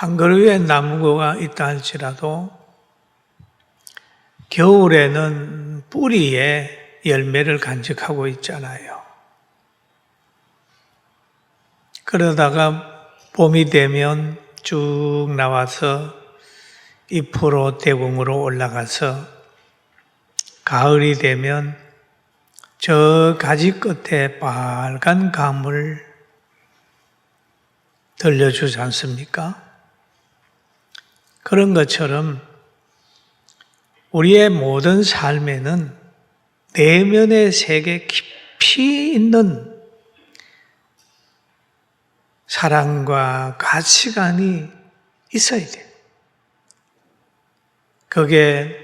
한 그루의 나무가 있다 할지라도 겨울에는 뿌리에 열매를 간직하고 있잖아요. 그러다가 봄이 되면 쭉 나와서 잎으로 대궁으로 올라가서 가을이 되면 저 가지 끝에 빨간 감을 들려주지 않습니까? 그런 것처럼 우리의 모든 삶에는 내면의 세계 깊이 있는 사랑과 가치관이 있어야 돼요. 그게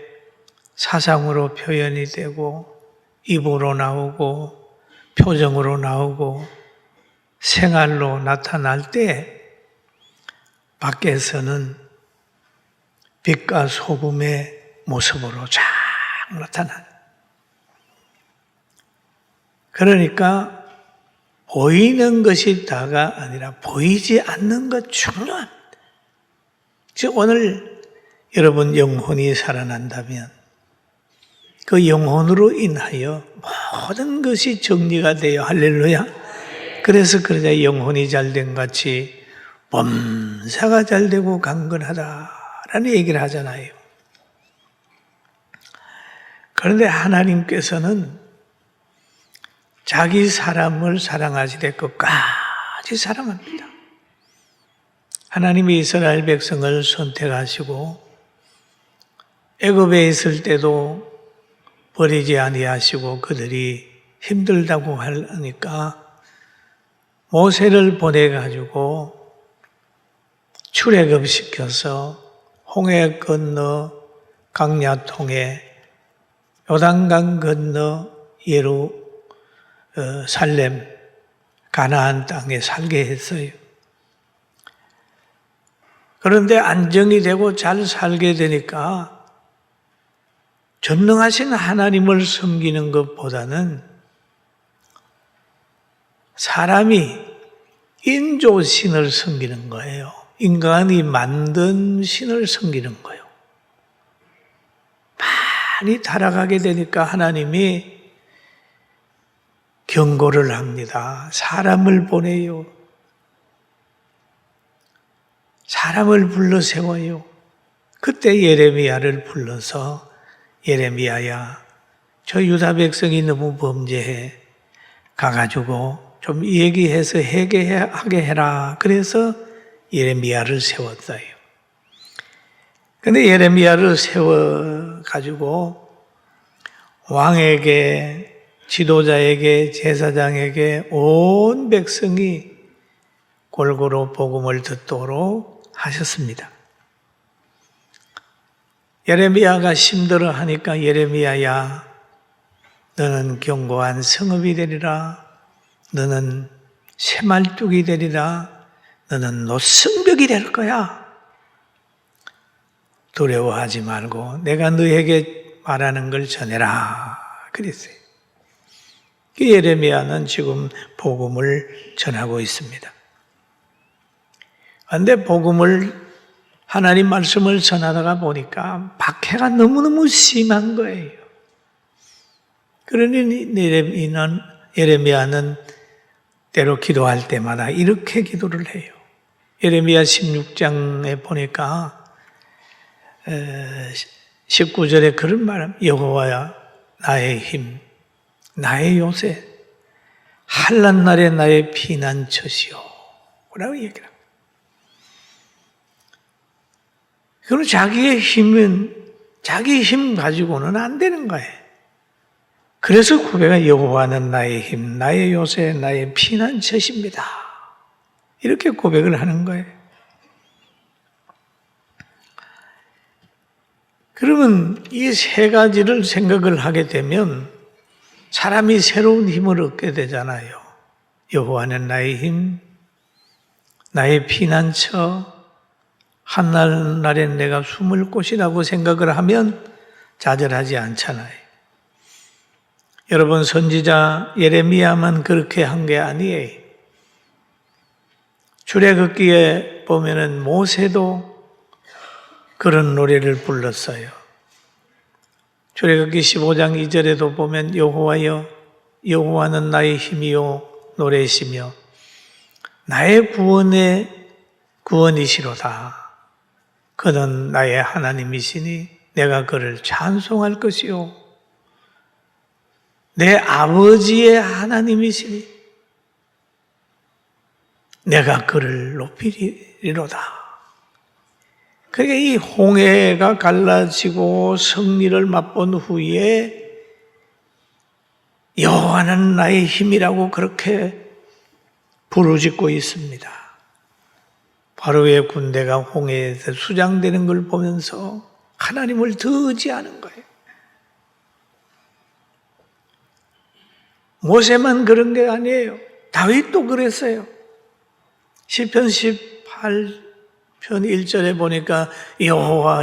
사상으로 표현이 되고 입으로 나오고 표정으로 나오고 생활로 나타날 때 밖에서는 빛과 소금의 모습으로 쫙 나타나는. 그러니까 보이는 것이 다가 아니라 보이지 않는 것 중요합니다. 즉 오늘 여러분 영혼이 살아난다면 그 영혼으로 인하여 모든 것이 정리가 돼요. 할렐루야. 그래서 그러자 영혼이 잘된 같이 범사가 잘되고 강건하다라는 얘기를 하잖아요. 그런데 하나님께서는 자기 사람을 사랑하시되 끝까지 사랑합니다. 하나님이 이스라엘 백성을 선택하시고 애굽에 있을 때도 버리지 아니하시고 그들이 힘들다고 하니까 모세를 보내가지고 출애굽시켜서 홍해 건너 강야통에 요단강 건너 예루살렘 가나안 땅에 살게 했어요. 그런데 안정이 되고 잘 살게 되니까 전능하신 하나님을 섬기는 것보다는 사람이 인조신을 섬기는 거예요. 인간이 만든 신을 섬기는 거예요. 많이 타락하게 되니까 하나님이 경고를 합니다. 사람을 보내요. 사람을 불러 세워요. 그때 예레미야를 불러서 예레미야야, 저 유다 백성이 너무 범죄해. 가가지고 좀 얘기해서 회개하게 해라. 그래서 예레미야를 세웠어요. 근데 예레미야를 세워가지고 왕에게, 지도자에게, 제사장에게 온 백성이 골고루 복음을 듣도록 하셨습니다. 예레미야가 힘들어 하니까 예레미야야, 너는 견고한 성읍이 되리라. 너는 새말뚝이 되리라. 너는 노성벽이 될 거야. 두려워하지 말고 내가 너에게 말하는 걸 전해라. 그랬어요. 그 예레미야는 지금 복음을 전하고 있습니다. 그런데 복음을 하나님 말씀을 전하다가 보니까 박해가 너무너무 심한 거예요. 그러니 예레미야는 때로 기도할 때마다 이렇게 기도를 해요. 예레미야 16장에 보니까 19절에 그런 말합니다. 여호와야 나의 힘, 나의 요새, 환난 날에 나의 피난처시오 라고 얘기를 합니다. 그럼 자기의 힘은 자기 힘 가지고는 안 되는 거예요. 그래서 고백은 여호와는 나의 힘, 나의 요새, 나의 피난처십니다. 이렇게 고백을 하는 거예요. 그러면 이 세 가지를 생각을 하게 되면 사람이 새로운 힘을 얻게 되잖아요. 여호와는 나의 힘, 나의 피난처, 한날엔 내가 숨을 곳이라고 생각을 하면 좌절하지 않잖아요. 여러분, 선지자 예레미야만 그렇게 한 게 아니에요. 출애굽기에 보면은 모세도 그런 노래를 불렀어요. 출애굽기 15장 2절에도 보면 여호와여 여호와는 나의 힘이요 노래시며 나의 구원의 구원이시로다. 그는 나의 하나님이시니 내가 그를 찬송할 것이요 내 아버지의 하나님이시니 내가 그를 높이리로다. 그러니까 이 홍해가 갈라지고 승리를 맛본 후에 여호와는 나의 힘이라고 그렇게 부르짖고 있습니다. 바로의 군대가 홍해에서 수장되는 걸 보면서 하나님을 더 의지하는 거예요. 모세만 그런 게 아니에요. 다윗도 그랬어요. 시편 18편 1절에 보니까 여호와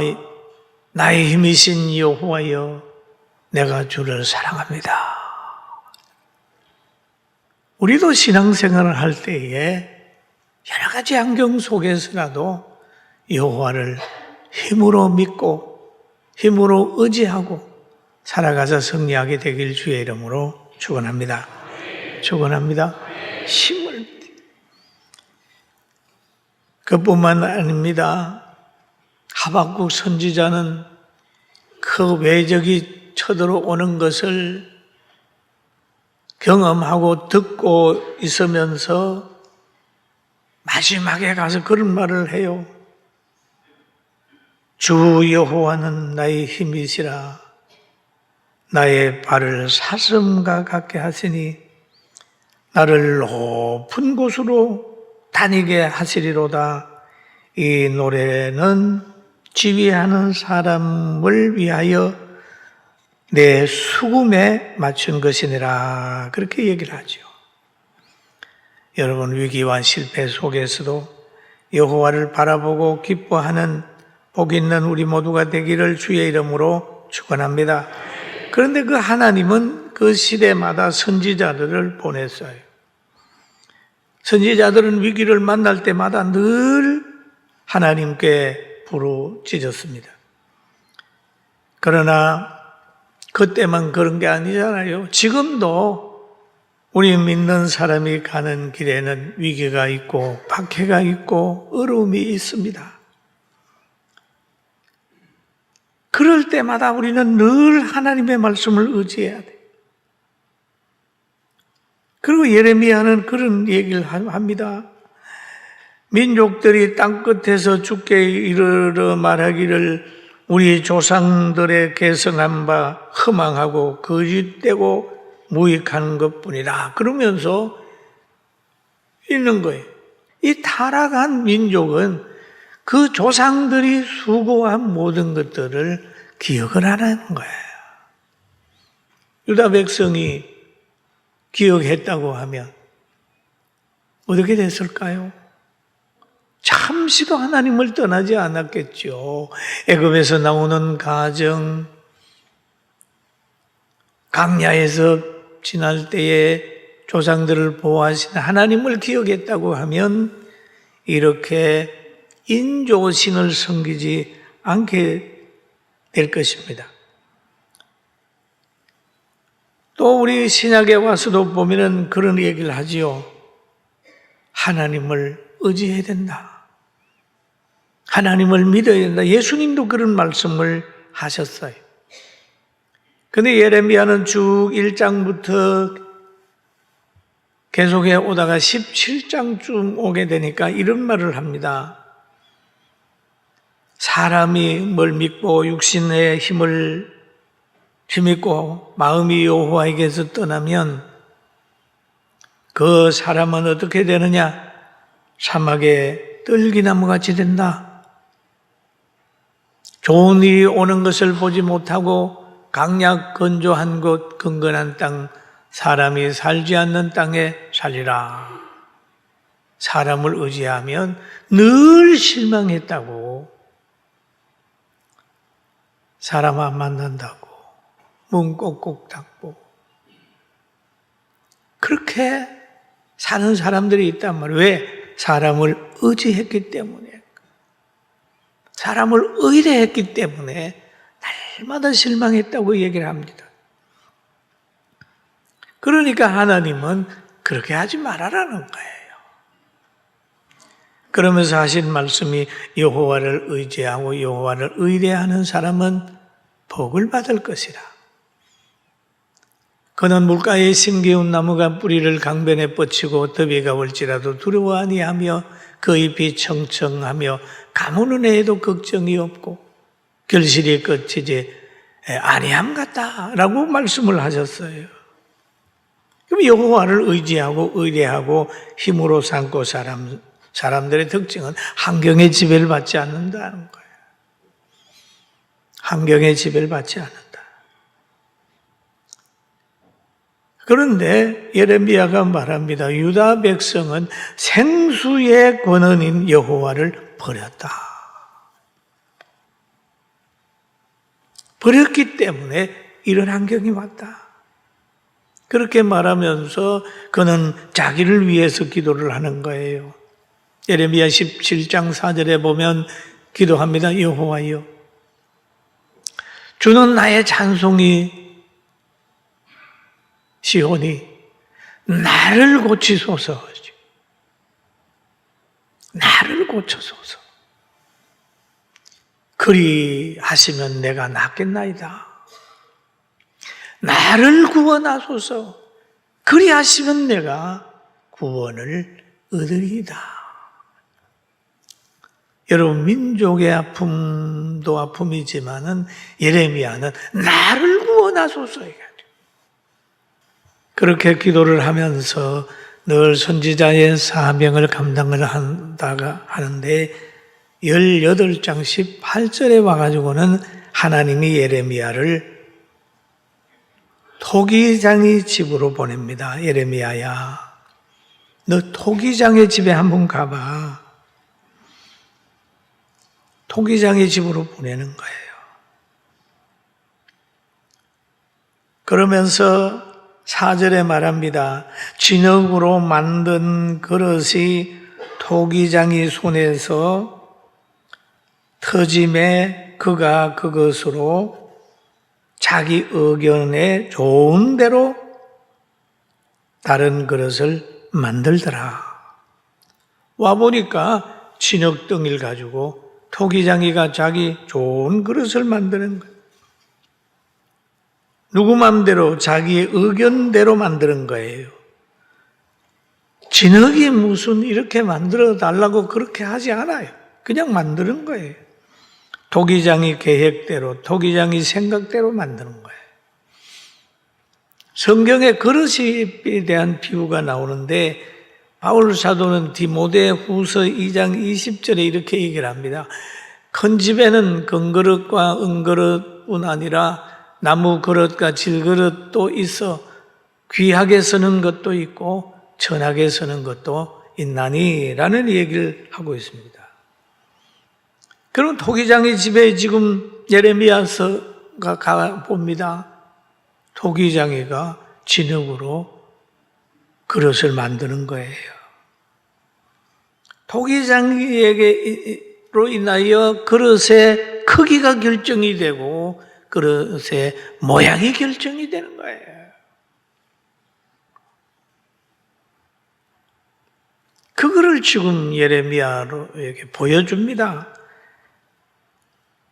나의 힘이신 여호와여 내가 주를 사랑합니다. 우리도 신앙생활을 할 때에 여러 가지 환경 속에서라도 여호와를 힘으로 믿고 힘으로 의지하고 살아가서 승리하게 되길 주의 이름으로 축원합니다. 축원합니다. 힘을 그뿐만 아닙니다. 하박국 선지자는 그 외적이 쳐들어오는 것을 경험하고 듣고 있으면서 마지막에 가서 그런 말을 해요. 주 여호와는 나의 힘이시라. 나의 발을 사슴과 같게 하시니 나를 높은 곳으로 다니게 하시리로다. 이 노래는 지휘하는 사람을 위하여 내 수금에 맞춘 것이니라. 그렇게 얘기를 하죠. 여러분 위기와 실패 속에서도 여호와를 바라보고 기뻐하는 복 있는 우리 모두가 되기를 주의 이름으로 축원합니다. 그런데 그 하나님은 그 시대마다 선지자들을 보냈어요. 선지자들은 위기를 만날 때마다 늘 하나님께 부르짖었습니다. 그러나 그때만 그런 게 아니잖아요. 지금도 우리 믿는 사람이 가는 길에는 위기가 있고 박해가 있고 어려움이 있습니다. 그럴 때마다 우리는 늘 하나님의 말씀을 의지해야 돼. 그리고 예레미야는 그런 얘기를 합니다. 민족들이 땅끝에서 주께 이르러 말하기를 우리 조상들의 계승한 바 허망하고 거짓되고 무익한 것뿐이라 그러면서 있는 거예요. 이 타락한 민족은 그 조상들이 수고한 모든 것들을 기억을 안 하는 거예요. 유다 백성이 기억했다고 하면 어떻게 됐을까요? 잠시도 하나님을 떠나지 않았겠죠. 애굽에서 나오는 가정, 광야에서 지날 때에 조상들을 보호하신 하나님을 기억했다고 하면 이렇게 인조신을 섬기지 않게 될 것입니다. 또 우리 신약에 와서도 보면은 그런 얘기를 하지요. 하나님을 의지해야 된다. 하나님을 믿어야 된다. 예수님도 그런 말씀을 하셨어요. 근데 예레미야는 쭉 1장부터 계속해 오다가 17장쯤 오게 되니까 이런 말을 합니다. 사람이 뭘 믿고 육신의 힘을 힘있고 마음이 여호와에게서 떠나면 그 사람은 어떻게 되느냐? 사막에 떨기나무같이 된다. 좋은 일이 오는 것을 보지 못하고 강약 건조한 곳 건건한 땅 사람이 살지 않는 땅에 살리라. 사람을 의지하면 늘 실망했다고. 사람 안 만난다고. 문 꼭꼭 닫고. 그렇게 사는 사람들이 있단 말이에요. 왜? 사람을 의지했기 때문에, 사람을 의뢰했기 때문에 날마다 실망했다고 얘기를 합니다. 그러니까 하나님은 그렇게 하지 말아라는 거예요. 그러면서 하신 말씀이 여호와를 의지하고 여호와를 의뢰하는 사람은 복을 받을 것이라. 그는 물가에 심기운 나무가 뿌리를 강변에 뻗치고 더비가 올지라도 두려워 아니하며 그 잎이 청청하며 가무는 애에도 걱정이 없고 결실이 꺾이지 아니함 같다라고 말씀을 하셨어요. 그럼 여호와를 의지하고 의뢰하고 힘으로 삼고 사람들의 특징은 환경의 지배를 받지 않는다는 거예요. 환경의 지배를 받지 않는다. 그런데 예레미야가 말합니다. 유다 백성은 생수의 권원인 여호와를 버렸다. 버렸기 때문에 이런 환경이 왔다. 그렇게 말하면서 그는 자기를 위해서 기도를 하는 거예요. 예레미야 17장 4절에 보면 기도합니다. 여호와여, 주는 나의 찬송이 시온이 나를 고치소서. 나를 고쳐소서. 그리하시면 내가 낫겠나이다. 나를 구원하소서. 그리하시면 내가 구원을 얻으리이다. 여러분, 민족의 아픔도 아픔이지만은 예레미야는 나를 구원하소서. 그렇게 기도를 하면서 늘 선지자의 사명을 감당을 한다가 하는데 18장 18절에 와가지고는 하나님이 예레미야를 토기장의 집으로 보냅니다. 예레미야야, 너 토기장의 집에 한번 가봐. 토기장의 집으로 보내는 거예요. 그러면서 4절에 말합니다. 진흙으로 만든 그릇이 토기장의 손에서 터짐에 그가 그것으로 자기 의견에 좋은 대로 다른 그릇을 만들더라. 와보니까 진흙덩이를 가지고 토기장이가 자기 좋은 그릇을 만드는 거예요. 누구 마음대로 자기의 의견대로 만드는 거예요. 진흙이 무슨 이렇게 만들어 달라고 그렇게 하지 않아요. 그냥 만드는 거예요. 토기장이 계획대로, 토기장이 생각대로 만드는 거예요. 성경에 그릇에 대한 비유가 나오는데 바울 사도는 디모데 후서 2장 20절에 이렇게 얘기를 합니다. 큰 집에는 금그릇과 은그릇뿐 아니라 나무 그릇과 질그릇도 있어 귀하게 쓰는 것도 있고 천하게 쓰는 것도 있나니 라는 얘기를 하고 있습니다. 그럼 토기장의 집에 지금 예레미야서가 가봅니다. 토기장이가 진흙으로 그릇을 만드는 거예요. 토기장이로 인하여 그릇의 크기가 결정이 되고 그릇의 모양이 결정이 되는 거예요. 그거를 지금 예레미야로에게 보여줍니다.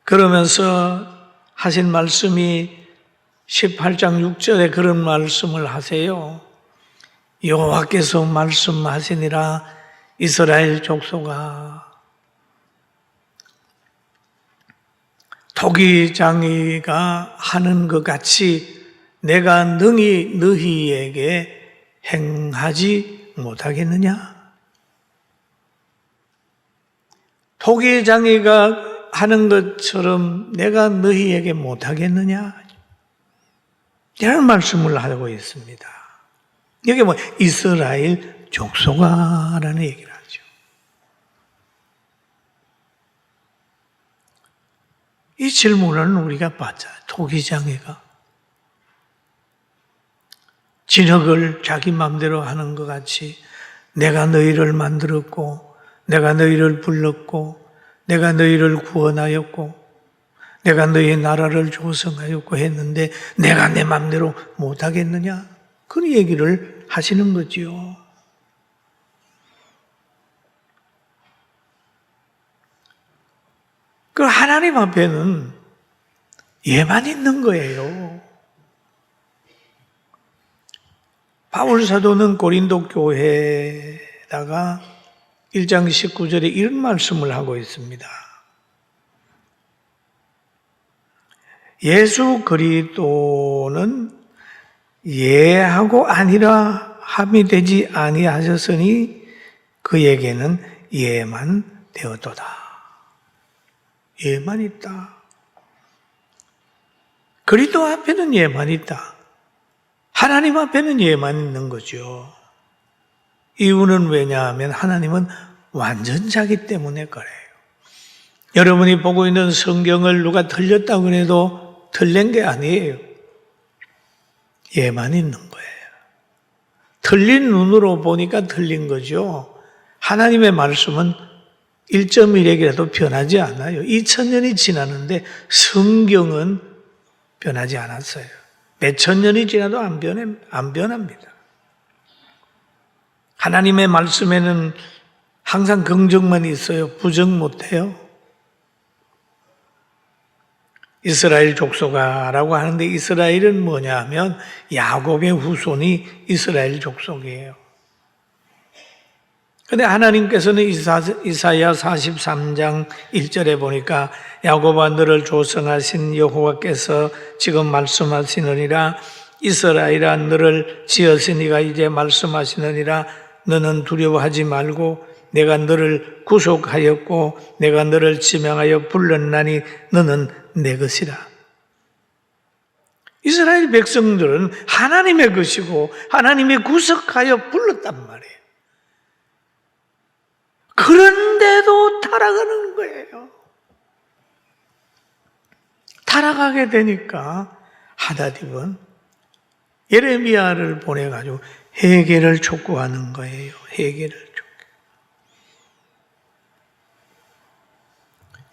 그러면서 하신 말씀이 18장 6절에 그런 말씀을 하세요. 여호와께서 말씀하시니라 이스라엘 족속아, 토기장이가 하는 것 같이 내가 능히 너희에게 행하지 못하겠느냐? 토기장이가 하는 것처럼 내가 너희에게 못하겠느냐? 이런 말씀을 하고 있습니다. 여기 뭐 이스라엘 족속아 라는 얘기를 하죠. 이 질문은 우리가 받잖아요. 토기장이가 진흙을 자기 마음대로 하는 것 같이 내가 너희를 만들었고 내가 너희를 불렀고 내가 너희를 구원하였고 내가 너희 나라를 조성하였고 했는데 내가 내 맘대로 못하겠느냐? 그런 얘기를 하시는 거지요. 그 하나님 앞에는 예만 있는 거예요. 바울 사도는 고린도 교회에다가 1장 19절에 이런 말씀을 하고 있습니다. 예수 그리스도는 예하고 아니라 함이 되지 아니하셨으니 그에게는 예만 되었도다. 예만 있다. 그리스도 앞에는 예만 있다. 하나님 앞에는 예만 있는 거죠. 이유는 왜냐하면 하나님은 완전자기 때문에 그래요. 여러분이 보고 있는 성경을 누가 틀렸다고 해도 틀린 게 아니에요. 예만 있는 거예요. 틀린 눈으로 보니까 틀린 거죠. 하나님의 말씀은 1.1핵이라도 변하지 않아요. 2000년이 지났는데 성경은 변하지 않았어요. 몇천 년이 지나도 안 변합니다. 하나님의 말씀에는 항상 긍정만 있어요. 부정 못해요. 이스라엘 족속아라고 하는데 이스라엘은 뭐냐 하면 야곱의 후손이 이스라엘 족속이에요. 그런데 하나님께서는 이사야 43장 1절에 보니까 야곱아 너를 조성하신 여호와께서 지금 말씀하시느니라 이스라엘아 너를 지었으니가 이제 말씀하시느니라 너는 두려워하지 말고 내가 너를 구속하였고 내가 너를 지명하여 불렀나니 너는 내 것이라. 이스라엘 백성들은 하나님의 것이고 하나님이 구속하여 불렀단 말이에요. 그런데도 타락하는 거예요. 타락하게 되니까 하닷입은 예레미야를 보내가지고 회개를 촉구하는 거예요. 회개를 촉구.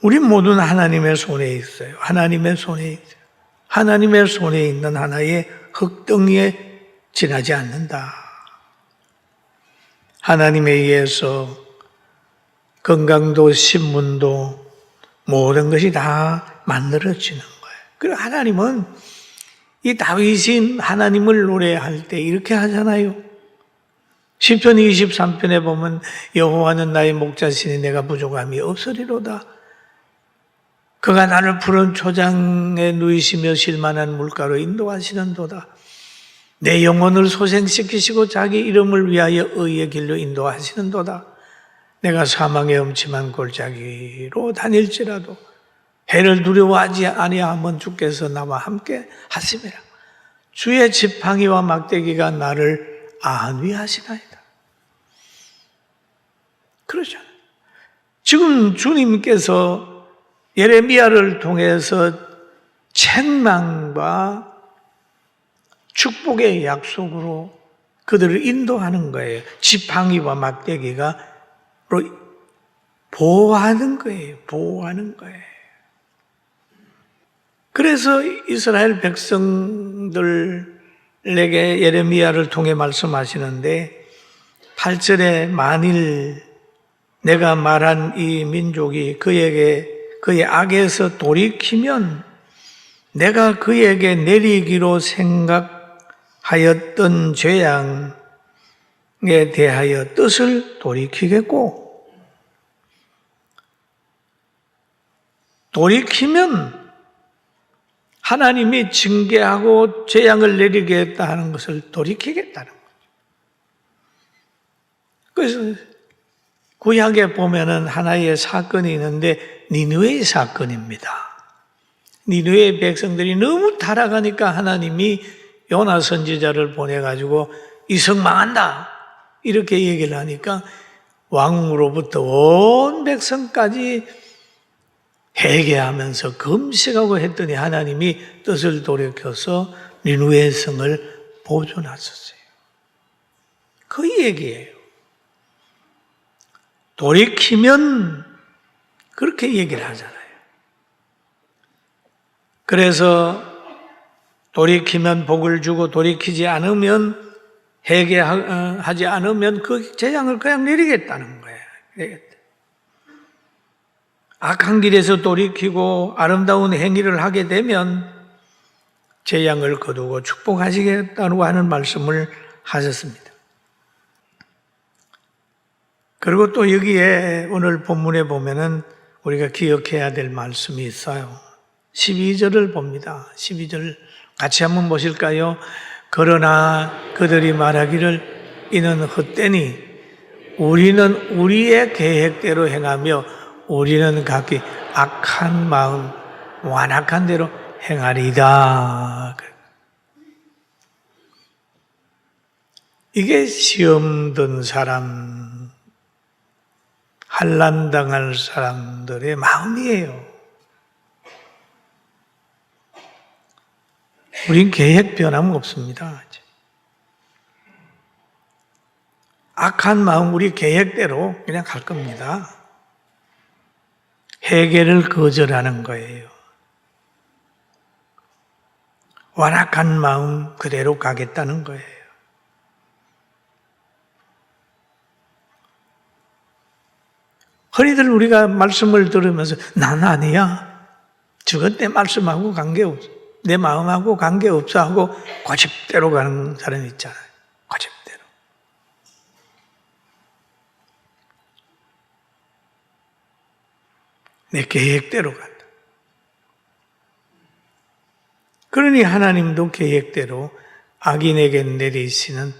우리 모두는 하나님의 손에 있어요. 하나님의 손에 있어요. 하나님의 손에 있는 하나의 흙덩이에 지나지 않는다. 하나님에 의해서 건강도 신문도 모든 것이 다 만들어지는 거예요. 그리고 하나님은 이 다윗이 하나님을 노래할 때 이렇게 하잖아요. 시편 23편에 보면 여호와는 나의 목자시니 내가 부족함이 없으리로다. 그가 나를 푸른 초장에 누이시며 실만한 물가로 인도하시는도다. 내 영혼을 소생시키시고 자기 이름을 위하여 의의 길로 인도하시는도다. 내가 사망의 음침한 골짜기로 다닐지라도 해를 두려워하지 아니하면 주께서 나와 함께 하심이라. 주의 지팡이와 막대기가 나를 안위하시나이다. 그러잖아요. 지금 주님께서 예레미야를 통해서 책망과 축복의 약속으로 그들을 인도하는 거예요. 지팡이와 막대기가 보호하는 거예요. 보호하는 거예요. 그래서 이스라엘 백성들에게 예레미야를 통해 말씀하시는데 8절에 만일 내가 말한 이 민족이 그의 악에서 돌이키면 내가 그에게 내리기로 생각하였던 죄양에 대하여 뜻을 돌이키겠고 돌이키면 하나님이 징계하고 재앙을 내리겠다 하는 것을 돌이키겠다는 거죠. 그래서 구약에 보면은 하나의 사건이 있는데 니느웨의 사건입니다. 니느웨의 백성들이 너무 타락하니까 하나님이 요나 선지자를 보내가지고 이성 망한다 이렇게 얘기를 하니까 왕으로부터 온 백성까지 회개하면서 금식하고 했더니 하나님이 뜻을 돌이켜서 니느웨 성을 보존하셨어요. 그 얘기예요. 돌이키면 그렇게 얘기를 하잖아요. 그래서 돌이키면 복을 주고 돌이키지 않으면 회개하지 않으면 그 재앙을 그냥 내리겠다는 거예요. 악한 길에서 돌이키고 아름다운 행위를 하게 되면 재앙을 거두고 축복하시겠다고 하는 말씀을 하셨습니다. 그리고 또 여기에 오늘 본문에 보면은 우리가 기억해야 될 말씀이 있어요. 12절을 봅니다. 12절 같이 한번 보실까요? 그러나 그들이 말하기를 이는 헛되니 우리는 우리의 계획대로 행하며 우리는 각기 악한 마음 완악한 대로 행하리이다. 이게 시험 든 사람, 환난당할 사람들의 마음이에요. 우린 계획 변함 없습니다. 악한 마음 우리 계획대로 그냥 갈 겁니다. 회개를 거절하는 거예요. 완악한 마음 그대로 가겠다는 거예요. 흔히들 우리가 말씀을 들으면서 난 아니야. 저건 내 말씀하고 관계없어. 내 마음하고 관계없어 하고 고집대로 가는 사람이 있잖아요. 고집대로. 내 계획대로 간다. 그러니 하나님도 계획대로 악인에게 내리시는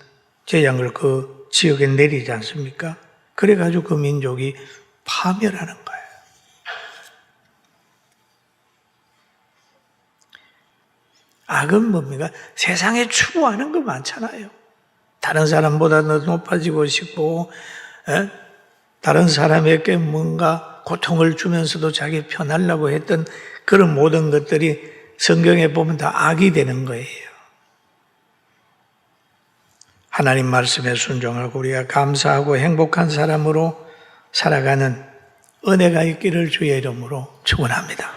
재앙을 그 지역에 내리지 않습니까? 그래가지고 그 민족이 파멸하는 거예요. 악은 뭡니까? 세상에 추구하는 거 많잖아요. 다른 사람보다 더 높아지고 싶고, 다른 사람에게 뭔가 고통을 주면서도 자기 편하려고 했던 그런 모든 것들이 성경에 보면 다 악이 되는 거예요. 하나님 말씀에 순종하고 우리가 감사하고 행복한 사람으로 살아가는 은혜가 있기를 주의 이름으로 축원합니다.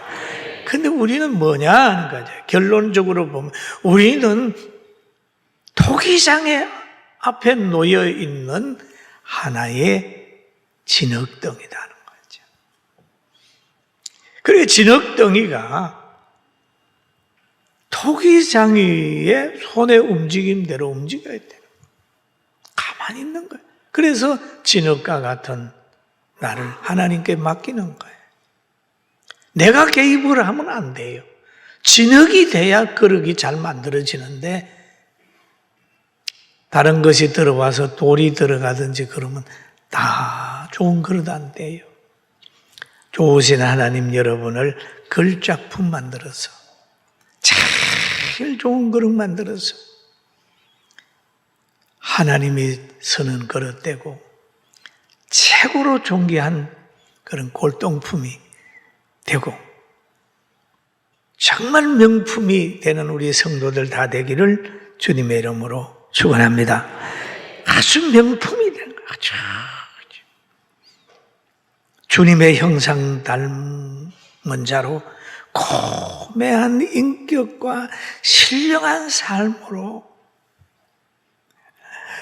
근데 우리는 뭐냐 하는 거죠. 결론적으로 보면 우리는 토기장의 앞에 놓여 있는 하나의 진흙덩이라는 거죠. 그리고 진흙덩이가 토기장이의 손의 움직임대로 움직여야 돼요. 가만히 있는 거예요. 그래서 진흙과 같은 나를 하나님께 맡기는 거예요. 내가 개입을 하면 안 돼요. 진흙이 돼야 그릇이 잘 만들어지는데 다른 것이 들어와서 돌이 들어가든지 그러면 다 좋은 그릇 안 돼요. 좋으신 하나님 여러분을 걸작품 만들어서 제일 좋은 그릇 만들어서 하나님이 쓰는 그릇 되고 최고로 존귀한 그런 골동품이 되고 정말 명품이 되는 우리 성도들 다 되기를 주님의 이름으로 축원합니다. 아주 명품이 되는 거예요. 아주. 주님의 형상 닮은 자로 고매한 인격과 신령한 삶으로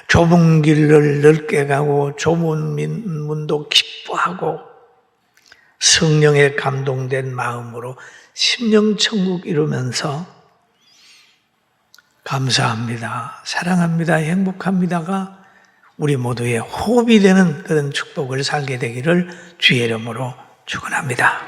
좁은 길을 넓게 가고 좁은 문도 기뻐하고 성령에 감동된 마음으로 심령천국 이루면서 감사합니다, 사랑합니다, 행복합니다가 우리 모두의 호흡이 되는 그런 축복을 살게 되기를 주의 이름으로 축원합니다.